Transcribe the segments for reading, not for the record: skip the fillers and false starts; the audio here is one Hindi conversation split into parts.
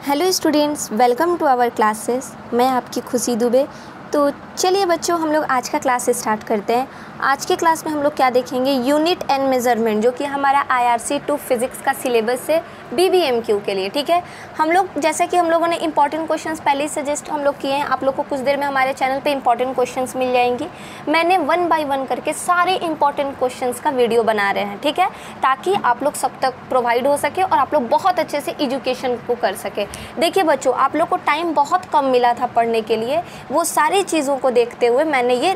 Hello students, welcome to our classes. मैं आपकी खुशी दुबे। तो चलिए बच्चों, हम लोग आज का क्लास स्टार्ट करते हैं। आज के क्लास में हम लोग क्या देखेंगे, यूनिट एंड मेजरमेंट, जो कि हमारा IRC 2 फिज़िक्स का सिलेबस है BBMQ के लिए। ठीक है, हम लोग जैसा कि हम लोगों ने इंपॉर्टेंट क्वेश्चंस पहले ही सजेस्ट हम लोग किए हैं, आप लोग को कुछ देर में हमारे चैनल पे इंपॉर्टेंट क्वेश्चंस मिल जाएंगी। मैंने 1 बाय 1 करके सारे इंपॉर्टेंट क्वेश्चंस का वीडियो बना रहे हैं, ठीक है, ताकि आप लोग सब तक प्रोवाइड हो सके और आप लोग बहुत अच्छे से एजुकेशन को कर सके। देखिए बच्चों, आप लोग को टाइम बहुत कम मिला था पढ़ने के लिए, वो सारी चीज़ों को देखते हुए मैंने ये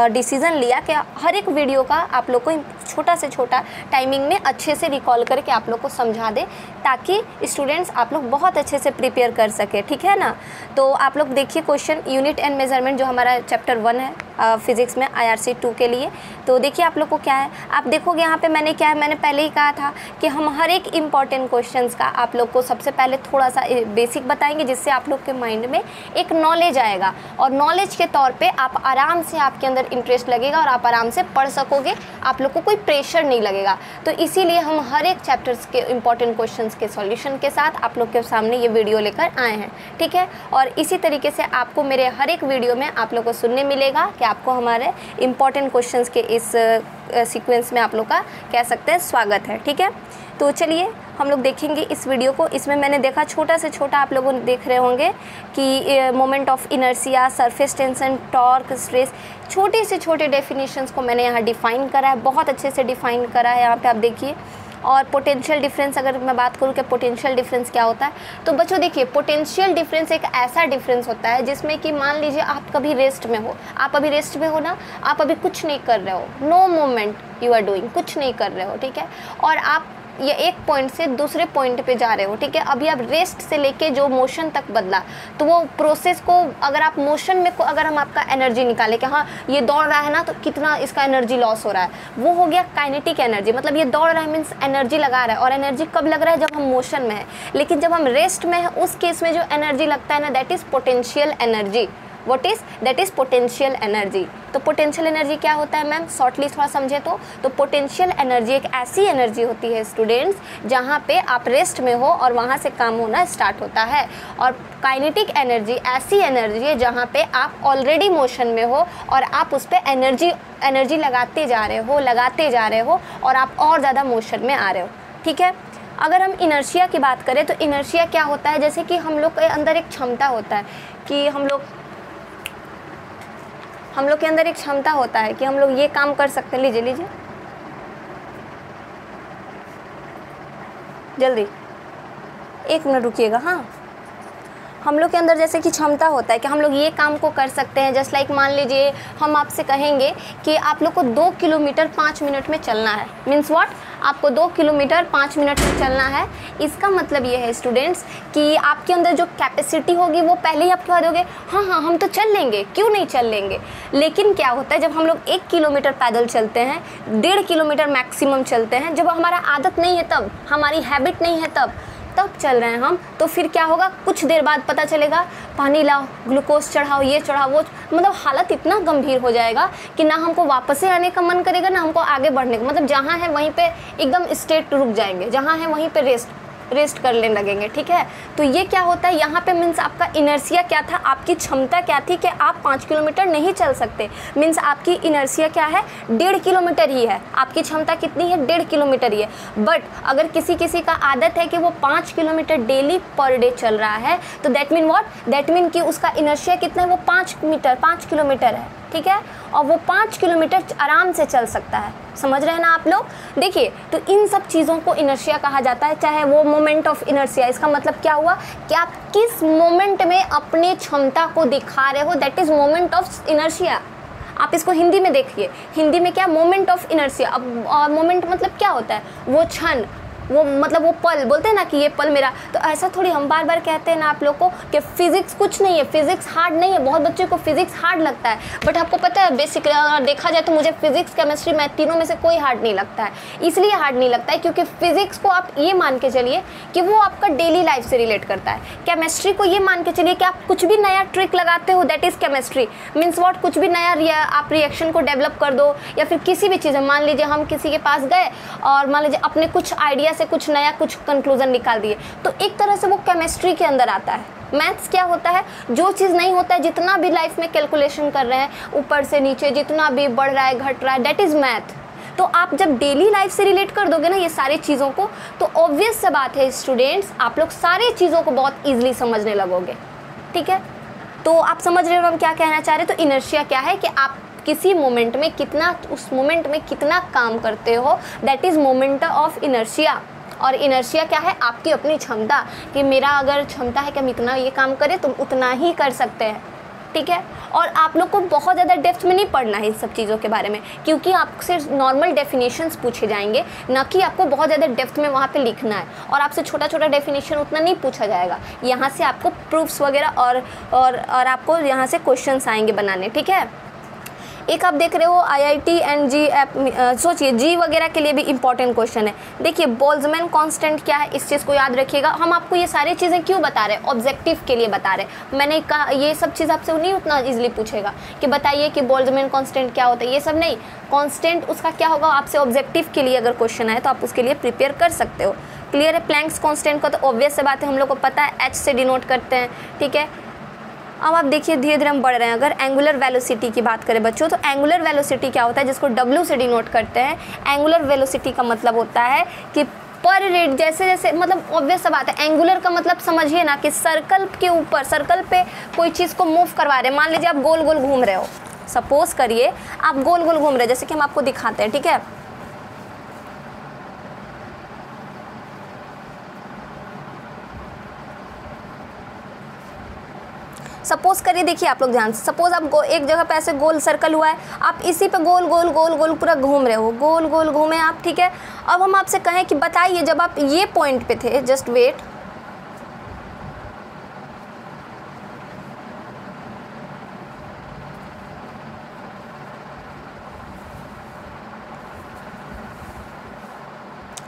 डिसीज़न लिया कि हर एक वीडियो का आप लोग को छोटा से छोटा टाइमिंग में अच्छे से रिकॉल करके आप लोग को समझा दे, ताकि स्टूडेंट्स आप लोग बहुत अच्छे से प्रिपेयर कर सके। ठीक है ना। तो आप लोग देखिए क्वेश्चन, यूनिट एंड मेजरमेंट जो हमारा चैप्टर 1 है फिज़िक्स में IRC 2 के लिए। तो देखिए आप लोग को क्या है, आप देखोगे यहाँ पे मैंने क्या है, मैंने पहले ही कहा था कि हम हर एक इम्पॉर्टेंट क्वेश्चंस का आप लोग को सबसे पहले थोड़ा सा बेसिक बताएंगे, जिससे आप लोग के माइंड में एक नॉलेज आएगा और नॉलेज के तौर पे आप आराम से, आपके अंदर इंटरेस्ट लगेगा और आप आराम से पढ़ सकोगे, आप लोग को कोई प्रेशर नहीं लगेगा। तो इसीलिए हम हर एक चैप्टर्स के इंपॉर्टेंट क्वेश्चंस के सॉल्यूशन के साथ आप लोग के सामने ये वीडियो लेकर आए हैं। ठीक है, और इसी तरीके से आपको मेरे हर एक वीडियो में आप लोग को सुनने मिलेगा कि आपको हमारे इम्पॉर्टेंट क्वेश्चंस के इस सीक्वेंस में आप लोग का कह सकते हैं स्वागत है। ठीक है, तो चलिए हम लोग देखेंगे इस वीडियो को। इसमें मैंने देखा छोटा से छोटा, आप लोगों देख रहे होंगे कि moment of inertia, surface tension, torque, stress, छोटे से छोटे डेफिनेशंस को मैंने यहाँ डिफ़ाइन करा है, बहुत अच्छे से डिफ़ाइन करा है यहाँ पे आप देखिए। और पोटेंशियल डिफरेंस, अगर मैं बात करूँ कि पोटेंशियल डिफरेंस क्या होता है, तो बच्चों देखिए, पोटेंशियल डिफरेंस एक ऐसा डिफरेंस होता है जिसमें कि मान लीजिए आप कभी रेस्ट में हो, आप अभी रेस्ट में हो ना, आप अभी कुछ नहीं कर रहे हो, no movement you are doing, कुछ नहीं कर रहे हो, ठीक है, और आप ये एक पॉइंट से दूसरे पॉइंट पे जा रहे हो, ठीक है। अभी आप रेस्ट से लेके जो मोशन तक बदला, तो वो प्रोसेस को अगर आप मोशन में अगर हम आपका एनर्जी निकालें कि हाँ ये दौड़ रहा है ना, तो कितना इसका एनर्जी लॉस हो रहा है, वो हो गया काइनेटिक एनर्जी। मतलब ये दौड़ रहा है मीन्स एनर्जी लगा रहा है, और एनर्जी कब लग रहा है, जब हम मोशन में है। लेकिन जब हम रेस्ट में है, उस केस में जो एनर्जी लगता है ना, that is potential energy. What is that is potential energy. तो पोटेंशियल एनर्जी क्या होता है मैम, शॉर्टली थोड़ा समझे तो पोटेंशियल एनर्जी एक ऐसी एनर्जी होती है स्टूडेंट्स, जहाँ पे आप रेस्ट में हो और वहाँ से काम होना स्टार्ट होता है। और काइनेटिक एनर्जी ऐसी एनर्जी है जहाँ पे आप ऑलरेडी मोशन में हो और आप उस पर एनर्जी लगाते जा रहे हो और आप और ज़्यादा मोशन में आ रहे हो। ठीक है, अगर हम इनर्शिया की बात करें तो इनर्शिया क्या होता है, जैसे कि हम लोग के अंदर एक क्षमता होता है कि हम लोग के अंदर एक क्षमता होता है कि हम लोग ये काम कर सकते हैं। लीजिए जल्दी 1 मिनट रुकिएगा। हाँ, हम लोग के अंदर जैसे कि क्षमता होता है कि हम लोग ये काम को कर सकते हैं। जस्ट लाइक मान लीजिए हम आपसे कहेंगे कि आप लोग को 2 किलोमीटर 5 मिनट में चलना है, मीन्स व्हाट, आपको 2 किलोमीटर 5 मिनट में चलना है। इसका मतलब ये है स्टूडेंट्स कि आपके अंदर जो कैपेसिटी होगी वो पहले ही आप कह दोगे हाँ हम तो चल लेंगे, क्यों नहीं चल लेंगे। लेकिन क्या होता है, जब हम लोग 1 किलोमीटर पैदल चलते हैं, 1.5 किलोमीटर मैक्सिमम चलते हैं, जब हमारा आदत नहीं है, तब हमारी हैबिट नहीं है, तब चल रहे हैं हम, तो फिर क्या होगा, कुछ देर बाद पता चलेगा पानी लाओ, ग्लूकोज चढ़ाओ, ये चढ़ाओ, वो, मतलब हालत इतना गंभीर हो जाएगा कि ना हमको वापस से आने का मन करेगा, ना हमको आगे बढ़ने का। मतलब जहाँ है वहीं पे एकदम स्टेट रुक जाएंगे, जहाँ है वहीं पे रेस्ट कर लेने लगेंगे। ठीक है, तो ये क्या होता है यहाँ पे, मीन्स आपका इनर्शिया क्या था, आपकी क्षमता क्या थी कि आप 5 किलोमीटर नहीं चल सकते। मीन्स आपकी इनर्शिया क्या है, 1.5 किलोमीटर ही है, आपकी क्षमता कितनी है, 1.5 किलोमीटर ही है। बट अगर किसी का आदत है कि वो 5 किलोमीटर डेली पर डे चल रहा है, तो that mean what, that mean कि उसका इनर्शिया कितना है, वो 5 किलोमीटर है। ठीक है, और वो 5 किलोमीटर आराम से चल सकता है। समझ रहे हैं ना आप लोग। देखिए, तो इन सब चीज़ों को इनर्शिया कहा जाता है, चाहे वो मोमेंट ऑफ इनर्शिया। इसका मतलब क्या हुआ कि आप किस मोमेंट में अपनी क्षमता को दिखा रहे हो, that is moment of inertia. आप इसको हिंदी में देखिए, हिंदी में क्या, मोमेंट ऑफ इनर्शिया। अब मोमेंट मतलब क्या होता है, वो क्षण, वो मतलब वो पल, बोलते हैं ना कि ये पल मेरा। तो ऐसा थोड़ी हम बार बार कहते हैं ना आप लोग को कि फिजिक्स कुछ नहीं है, फिजिक्स हार्ड नहीं है। बहुत बच्चों को फिजिक्स हार्ड लगता है, बट आपको पता है बेसिकली अगर देखा जाए तो मुझे फिजिक्स, केमिस्ट्री, मैथ तीनों में से कोई हार्ड नहीं लगता है। इसलिए हार्ड नहीं लगता है क्योंकि फिजिक्स को आप ये मान के चलिए कि वो आपका डेली लाइफ से रिलेट करता है। केमिस्ट्री को ये मान के चलिए कि आप कुछ भी नया ट्रिक लगाते हो, that is chemistry. Means what, कुछ भी नया आप रिएक्शन को डेवलप कर दो, या फिर किसी भी चीज़ में मान लीजिए हम किसी के पास गए और मान लीजिए अपने कुछ आइडिया ऐसे कुछ नया कुछ कंक्लूजन निकाल दिए, तो एक तरह से वो केमिस्ट्री के अंदर आता है। मैथ्स क्या होता है, जो चीज़ नहीं होता है, जितना भी लाइफ में कैलकुलेशन कर रहे हैं ऊपर से नीचे, जितना भी बढ़ रहा है घट रहा है, दैट इज़ मैथ। तो आप जब डेली लाइफ से रिलेट कर दोगे ना ये सारी चीज़ों को, तो ऑब्वियस सा बात है स्टूडेंट्स, आप लोग सारी चीज़ों को बहुत ईजिली समझने लगोगे। ठीक है, तो आप समझ रहे हो हम क्या कहना चाह रहे हैं। तो इनर्शिया क्या है कि आप किसी मोमेंट में कितना, उस मोमेंट में कितना काम करते हो, that is moment of inertia. और इनर्शिया क्या है, आपकी अपनी क्षमता, कि मेरा अगर क्षमता है कि हम इतना ये काम करें तो उतना ही कर सकते हैं। ठीक है, और आप लोग को बहुत ज़्यादा डेप्थ में नहीं पढ़ना है इन सब चीज़ों के बारे में, क्योंकि आपसे नॉर्मल डेफिनेशंस पूछे जाएंगे, ना कि आपको बहुत ज़्यादा डेप्थ में वहाँ पे लिखना है। और आपसे छोटा छोटा डेफिनेशन उतना नहीं पूछा जाएगा, यहाँ से आपको प्रूफ्स वगैरह और आपको यहाँ से क्वेश्चंस आएंगे बनाने। ठीक है, एक आप देख रहे हो IIT एंड जी सोचिए जी वगैरह के लिए भी इंपॉर्टेंट क्वेश्चन है। देखिए बोल्ट्जमैन कांस्टेंट क्या है, इस चीज़ को याद रखिएगा। हम आपको ये सारी चीज़ें क्यों बता रहे हैं, ऑब्जेक्टिव के लिए बता रहे हैं। मैंने कहा ये सब चीज़ आपसे नहीं उतना इजीली पूछेगा कि बताइए कि बोल्ट्जमैन कांस्टेंट क्या होता है, ये सब नहीं। कांस्टेंट उसका क्या होगा, आपसे ऑब्जेक्टिव के लिए अगर क्वेश्चन आए तो आप उसके लिए प्रिपेयर कर सकते हो। क्लियर है। प्लैंक्स कांस्टेंट का तो ऑब्वियस से बात है, हम लोग को पता है, H से डिनोट करते हैं। ठीक है, अब आप देखिए धीरे धीरे हम बढ़ रहे हैं। अगर एंगुलर वेलोसिटी की बात करें बच्चों, तो एंगुलर वेलोसिटी क्या होता है, जिसको W से डिनोट करते हैं। एंगुलर वेलोसिटी का मतलब होता है कि पर रेट, जैसे जैसे, मतलब ऑब्वियस सा बात है, एंगुलर का मतलब समझिए ना कि सर्कल के ऊपर, सर्कल पे कोई चीज़ को मूव करवा रहे हैं। मान लीजिए आप गोल गोल घूम रहे हो, सपोज करिए आप गोल गोल घूम रहे हैं, जैसे कि हम आपको दिखाते हैं। ठीक है, सपोज करिए, देखिए आप लोग ध्यान से, सपोज आप एक जगह पे ऐसे गोल सर्कल हुआ है, आप इसी पे गोल गोल गोल गोल पूरा घूम रहे हो, गोल गोल घूमे आप। ठीक है, अब हम आपसे कहें कि बताइए जब आप ये पॉइंट पे थे, जस्ट वेट,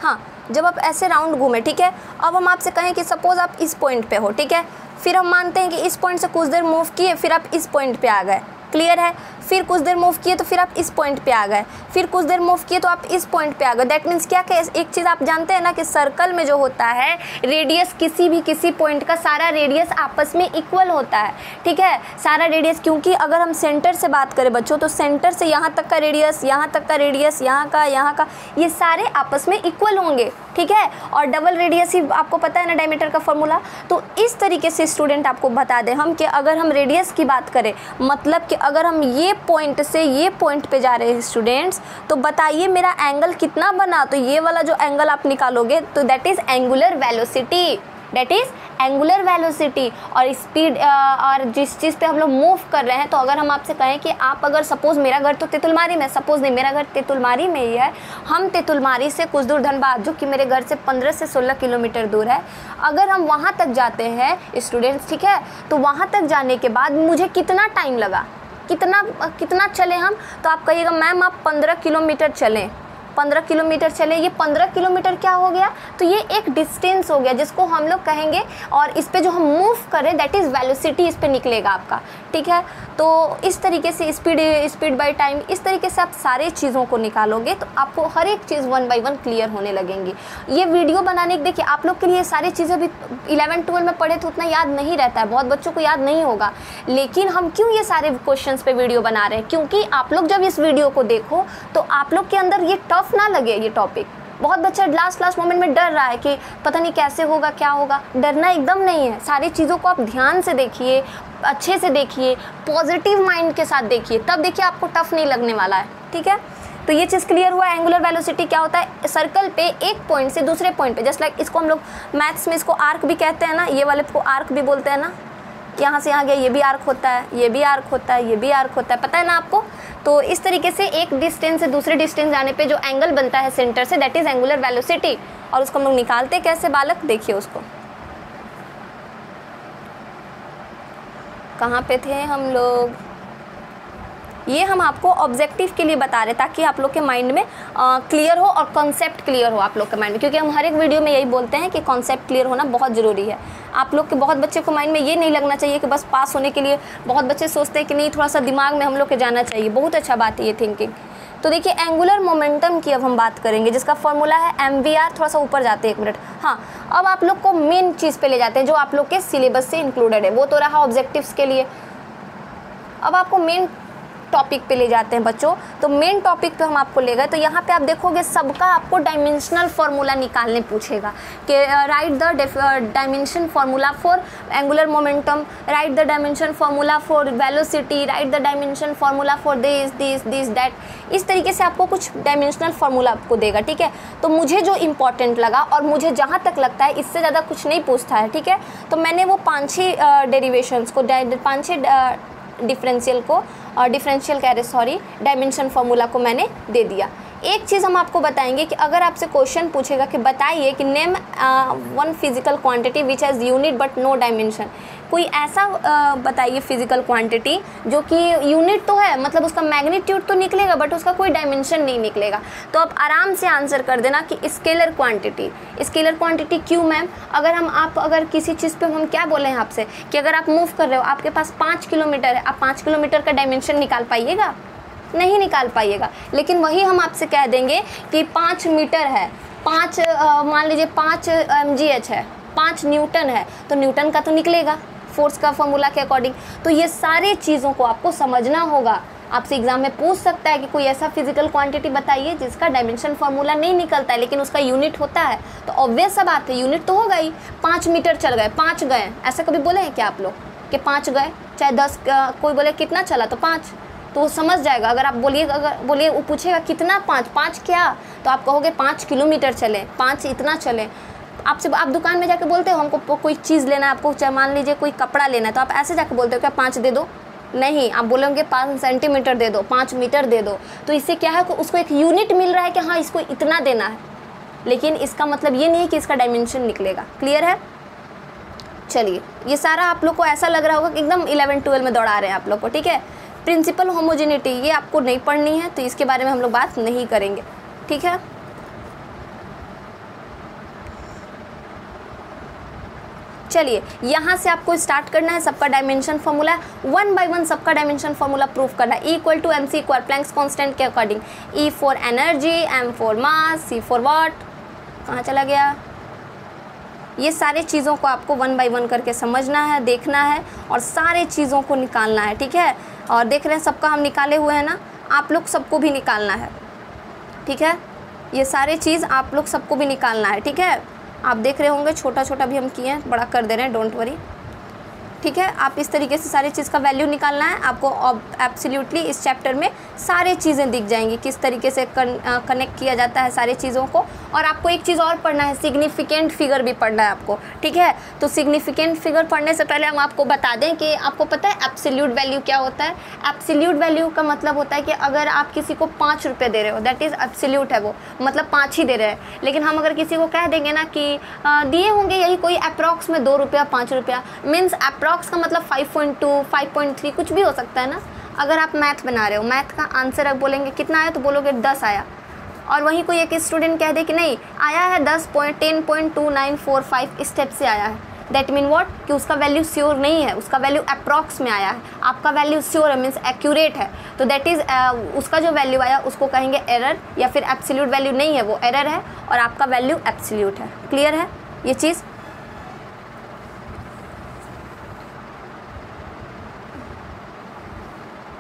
हाँ, जब आप ऐसे राउंड घूमे, ठीक है, अब हम आपसे कहें कि सपोज आप इस पॉइंट पे हो। ठीक है, फिर हम मानते हैं कि इस पॉइंट से कुछ देर मूव किए, फिर आप इस पॉइंट पे आ गए। क्लियर है, फिर कुछ देर मूव किए तो फिर आप इस पॉइंट पे आ गए, फिर कुछ देर मूव किए तो आप इस पॉइंट पे आ गए। दैट मीन्स क्या कि एक चीज़ आप जानते हैं ना कि सर्कल में जो होता है रेडियस, किसी पॉइंट का सारा रेडियस आपस में इक्वल होता है। ठीक है, सारा रेडियस, क्योंकि अगर हम सेंटर से बात करें बच्चों, तो सेंटर से यहाँ तक का रेडियस, यहाँ तक का रेडियस, यहाँ का, ये सारे आपस में इक्वल होंगे। ठीक है, और डबल रेडियस ही आपको पता है ना डायमीटर का फॉर्मूला। तो इस तरीके से स्टूडेंट आपको बता दें हम कि अगर हम रेडियस की बात करें, मतलब कि अगर हम ये पॉइंट से ये पॉइंट पे जा रहे हैं स्टूडेंट्स, तो बताइए मेरा एंगल कितना बना। तो ये वाला जो एंगल आप निकालोगे तो that is angular velocity, that is angular velocity. और स्पीड, और जिस चीज़ पे हम लोग मूव कर रहे हैं, तो अगर हम आपसे कहें कि आप अगर सपोज़ मेरा घर तो तेतुलमारी में, सपोज़ नहीं, मेरा घर तेतुलमारी में ही है, हम तेतुलमारी से कुछ दूर धनबाद, जो कि मेरे घर से 15 से 16 किलोमीटर दूर है, अगर हम वहाँ तक जाते हैं स्टूडेंट्स, ठीक है, तो वहाँ तक जाने के बाद मुझे कितना टाइम लगा, कितना चले हम, तो आप कहिएगा मैम आप 15 किलोमीटर चलें, 15 किलोमीटर चले। ये 15 किलोमीटर क्या हो गया, तो ये एक डिस्टेंस हो गया जिसको हम लोग कहेंगे, और इस पे जो हम मूव करें दैट इज़ वेलोसिटी, इस पे निकलेगा आपका। ठीक है, तो इस तरीके से स्पीड बाय टाइम, इस तरीके से आप सारे चीज़ों को निकालोगे तो आपको हर एक चीज़ 1 बाय 1 क्लियर होने लगेंगी। ये वीडियो बनाने के, देखिए आप लोग के लिए सारी चीज़ें भी 11-12 में पढ़े तो उतना याद नहीं रहता है, बहुत बच्चों को याद नहीं होगा, लेकिन हम क्यों ये सारे क्वेश्चंस पे वीडियो बना रहे हैं, क्योंकि आप लोग जब इस वीडियो को देखो तो आप लोग के अंदर ये टफ ना लगे ये टॉपिक। बहुत बच्चा लास्ट मोमेंट में डर रहा है कि पता नहीं कैसे होगा, क्या होगा। डरना एकदम नहीं है, सारी चीज़ों को आप ध्यान से देखिए, अच्छे से देखिए, पॉजिटिव माइंड के साथ देखिए, तब देखिए आपको टफ नहीं लगने वाला है। ठीक है, तो ये चीज़ क्लियर हुआ। एंगुलर वेलोसिटी क्या होता है, सर्कल पे एक पॉइंट से दूसरे पॉइंट पे, जस्ट लाइक इसको हम लोग मैथ्स में इसको आर्क भी कहते हैं ना, ये वाले को आर्क भी बोलते हैं ना, यहाँ से यहाँ गया, ये भी आर्क होता है, ये भी आर्क होता है, ये भी आर्क होता है, पता है ना आपको। तो इस तरीके से एक डिस्टेंस से दूसरे डिस्टेंस जाने पे जो एंगल बनता है सेंटर से, दैट इज़ एंगुलर वेलोसिटी। और उसको हम लोग निकालते कैसे बालक, देखिए उसको, कहाँ पे थे हम लोग, ये हम आपको ऑब्जेक्टिव के लिए बता रहे ताकि आप लोग के माइंड में क्लियर हो और कॉन्सेप्ट क्लियर हो आप लोग के माइंड में, क्योंकि हम हर एक वीडियो में यही बोलते हैं कि कॉन्सेप्ट क्लियर होना बहुत ज़रूरी है। आप लोग के बहुत बच्चे को माइंड में ये नहीं लगना चाहिए कि बस पास होने के लिए, बहुत बच्चे सोचते हैं कि नहीं थोड़ा सा दिमाग में हम लोग के जाना चाहिए, बहुत अच्छा बात है ये थिंकिंग। तो देखिए एंगुलर मोमेंटम की अब हम बात करेंगे, जिसका फॉर्मूला है mvr। थोड़ा सा ऊपर जाते हैं 1 मिनट। हाँ, अब आप लोग को मेन चीज़ पे ले जाते हैं जो आप लोग के सिलेबस से इंक्लूडेड है, वो तो रहा ऑब्जेक्टिव्स के लिए। अब आपको मेन टॉपिक पे ले जाते हैं बच्चों। तो मेन टॉपिक पे हम आपको ले गए, तो यहाँ पे आप देखोगे सबका आपको डायमेंशनल फार्मूला निकालने पूछेगा कि right the dimension formula for angular momentum, right the dimension formula for velocity, right the dimension formula for this that. इस तरीके से आपको कुछ डायमेंशनल फार्मूला आपको देगा, ठीक है। तो मुझे जो इंपॉर्टेंट लगा और मुझे जहाँ तक लगता है इससे ज़्यादा कुछ नहीं पूछता है, ठीक है। तो मैंने वो 5-6 डेरिवेशंस को 5-6 डिफरेंशियल को डिफरेंशियल कह रहे सॉरी डायमेंशन फार्मूला को मैंने दे दिया। एक चीज़ हम आपको बताएंगे कि अगर आपसे क्वेश्चन पूछेगा कि बताइए कि name one physical quantity which has unit but no dimension, कोई ऐसा बताइए फिजिकल क्वांटिटी जो कि यूनिट तो है, मतलब उसका मैग्नीट्यूड तो निकलेगा बट उसका कोई डायमेंशन नहीं निकलेगा। तो आप आराम से आंसर कर देना कि स्केलर क्वांटिटी। स्केलर क्वांटिटी क्यों मैम? अगर किसी चीज़ पे हम क्या बोले हैं आपसे कि अगर आप मूव कर रहे हो, आपके पास 5 किलोमीटर है, आप 5 किलोमीटर का डायमेंशन निकाल पाइएगा? नहीं निकाल पाइएगा। लेकिन वही हम आपसे कह देंगे कि 5 मीटर है, 5 मान लीजिए 5 mgh है, 5 न्यूटन है, तो न्यूटन का तो निकलेगा फोर्स का फॉर्मूला के अकॉर्डिंग। तो ये सारी चीज़ों को आपको समझना होगा। आपसे एग्जाम में पूछ सकता है कि कोई ऐसा फिजिकल क्वांटिटी बताइए जिसका डायमेंशन फार्मूला नहीं निकलता है लेकिन उसका यूनिट होता है। तो ऑब्वियस सा बात है, यूनिट तो होगा ही। 5 मीटर चल गए, 5 गए, ऐसा कभी बोले हैं क्या आप लोग कि 5 गए? चाहे 10 कोई बोले कितना चला तो 5, तो वो समझ जाएगा। अगर आप बोलिए वो पूछेगा कितना 5 क्या, तो आप कहोगे 5 किलोमीटर चले, 5 इतना चले। आपसे आप दुकान में जाके बोलते हो हमको कोई चीज़ लेना है, आपको चाहे मान लीजिए कोई कपड़ा लेना है, तो आप ऐसे जाके बोलते हो क्या 5 दे दो? नहीं, आप बोलोगे 5 सेंटीमीटर दे दो, 5 मीटर दे दो। तो इससे क्या है, उसको एक यूनिट मिल रहा है कि हाँ इसको इतना देना है, लेकिन इसका मतलब ये नहीं है कि इसका डायमेंशन निकलेगा। क्लियर है? चलिए, ये सारा आप लोग को ऐसा लग रहा होगा कि एकदम 11-12 में दौड़ा रहे हैं आप लोग को, ठीक है। प्रिंसिपल होमोजेनिटी ये आपको नहीं पढ़नी है, तो इसके बारे में हम लोग बात नहीं करेंगे, ठीक है। चलिए, यहाँ से आपको स्टार्ट करना है। सबका डायमेंशन फार्मूला 1 by 1 सबका डायमेंशन फार्मूला प्रूफ करना है। Equal to MC square Planck's constant के according. E for energy, M for mass, C for what, कहाँ चला गया? ये सारे चीज़ों को आपको 1 by 1 करके समझना है, देखना है और सारे चीज़ों को निकालना है, ठीक है। और देख रहे हैं सबका हम निकाले हुए हैं ना, आप लोग सबको भी निकालना है, ठीक है। ये सारे चीज़ आप लोग सबको भी निकालना है, ठीक है। आप देख रहे होंगे छोटा छोटा भी हम किए हैं, बड़ा कर दे रहे हैं, डोंट वरी, ठीक है। आप इस तरीके से सारी चीज़ का वैल्यू निकालना है आपको। एब्सोल्युटली इस चैप्टर में सारी चीज़ें दिख जाएंगी, किस तरीके से कनेक्ट किया जाता है सारी चीज़ों को। और आपको एक चीज़ और पढ़ना है, सिग्निफिकेंट फिगर भी पढ़ना है आपको, ठीक है। तो सिग्निफिकेंट फिगर पढ़ने से पहले हम आपको बता दें कि आपको पता है एब्सोल्यूट वैल्यू क्या होता है। एब्सोल्यूट वैल्यू का मतलब होता है कि अगर आप किसी को 5 रुपये दे रहे हो, दैट इज़ एब्सोल्यूट है, वो मतलब 5 ही दे रहे हैं। लेकिन हम अगर किसी को कह देंगे ना कि दिए होंगे यही कोई अप्रॉक्स में 2 रुपया 5 रुपया, मीन्स अप्रॉक्स का मतलब 5.2 5.3 कुछ भी हो सकता है ना। अगर आप मैथ बना रहे हो, मैथ का आंसर अब बोलेंगे कितना आया, तो बोलोगे 10 आया। और वहीं कोई एक स्टूडेंट कह दे कि नहीं आया है 10.10.2945 स्टेप से आया है, दैट मीन व्हाट कि उसका वैल्यू श्योर नहीं है, उसका वैल्यू अप्रॉक्स में आया है। आपका वैल्यू श्योर है, मीन्स एक्यूरेट है, तो दैट इज़ उसका जो वैल्यू आया उसको कहेंगे एरर, या फिर एब्सोल्यूट वैल्यू नहीं है वो एरर है और आपका वैल्यू एब्सोल्यूट है। क्लियर है ये चीज़?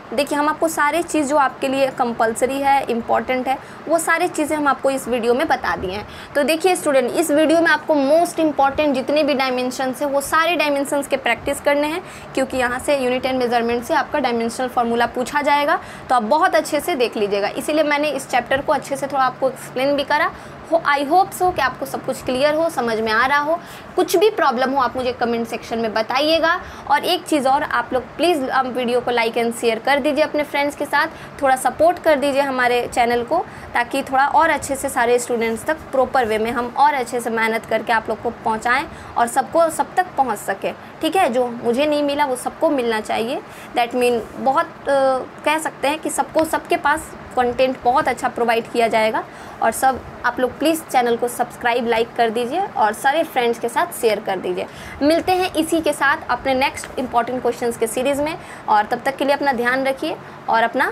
देखिए, हम आपको सारी चीज़ जो आपके लिए कंपलसरी है, इम्पॉर्टेंट है, वो सारी चीज़ें हम आपको इस वीडियो में बता दिए हैं। तो देखिए स्टूडेंट, इस वीडियो में आपको मोस्ट इंपॉर्टेंट जितने भी डायमेंशंस हैं वो सारे डायमेंशंस के प्रैक्टिस करने हैं, क्योंकि यहाँ से यूनिट एंड मेजरमेंट से आपका डायमेंशनल फार्मूला पूछा जाएगा। तो आप बहुत अच्छे से देख लीजिएगा, इसीलिए मैंने इस चैप्टर को अच्छे से थोड़ा आपको एक्सप्लेन भी करा हो। आई होप सो कि आपको सब कुछ क्लियर हो, समझ में आ रहा हो। कुछ भी प्रॉब्लम हो आप मुझे कमेंट सेक्शन में बताइएगा। और एक चीज़ और, आप लोग प्लीज़ वीडियो को लाइक एंड शेयर कर दीजिए अपने फ्रेंड्स के साथ, थोड़ा सपोर्ट कर दीजिए हमारे चैनल को, ताकि थोड़ा और अच्छे से सारे स्टूडेंट्स तक प्रोपर वे में हम और अच्छे से मेहनत करके आप लोग को पहुँचाएँ और सबको सब तक पहुँच सके, ठीक है। जो मुझे नहीं मिला वो सबको मिलना चाहिए। दैट मीन बहुत कह सकते हैं कि सबको सबके पास कंटेंट बहुत अच्छा प्रोवाइड किया जाएगा। और सब आप लोग प्लीज़ चैनल को सब्सक्राइब, लाइक कर दीजिए और सारे फ्रेंड्स के साथ शेयर कर दीजिए। मिलते हैं इसी के साथ अपने नेक्स्ट इंपॉर्टेंट क्वेश्चंस के सीरीज़ में, और तब तक के लिए अपना ध्यान रखिए और अपना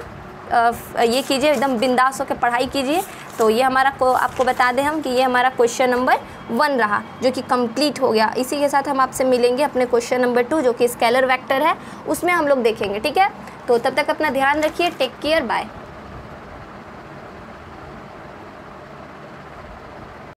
ये कीजिए, एकदम बिंदास होकर पढ़ाई कीजिए। तो ये हमारा आपको बता दें हम कि ये हमारा क्वेश्चन नंबर 1 रहा, जो कि कंप्लीट हो गया। इसी के साथ हम आपसे मिलेंगे अपने क्वेश्चन नंबर 2, जो कि स्केलर वेक्टर है, उसमें हम लोग देखेंगे। ठीक है, तो तब तक अपना ध्यान रखिए। Take care, bye.